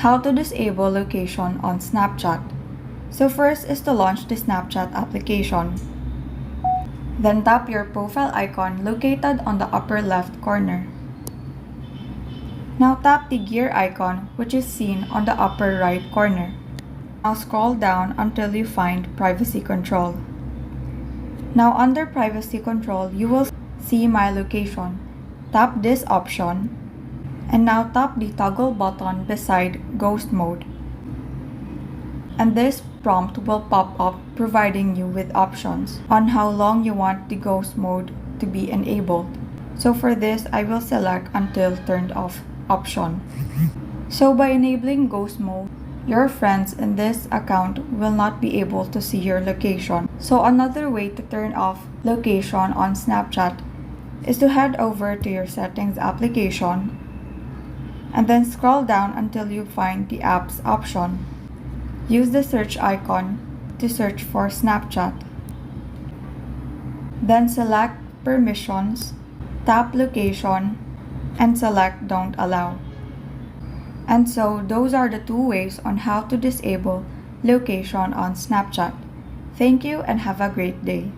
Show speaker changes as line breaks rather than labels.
How to disable location on Snapchat. So first is to launch the Snapchat application. Then tap your profile icon located on the upper left corner. Now tap the gear icon which is seen on the upper right corner. Now scroll down until you find Privacy Control. Now under Privacy Control, you will see My Location. Tap this option and now tap the toggle button beside Ghost Mode. And this prompt will pop up providing you with options on how long you want the Ghost Mode to be enabled. So for this, I will select Until Turned Off option. So by enabling Ghost Mode, your friends in this account will not be able to see your location. So another way to turn off location on Snapchat is to head over to your settings application and then scroll down until you find the apps option. Use the search icon to search for Snapchat. Then select Permissions, tap Location, and select Don't Allow. And so those are the two ways on how to disable location on Snapchat. Thank you and have a great day.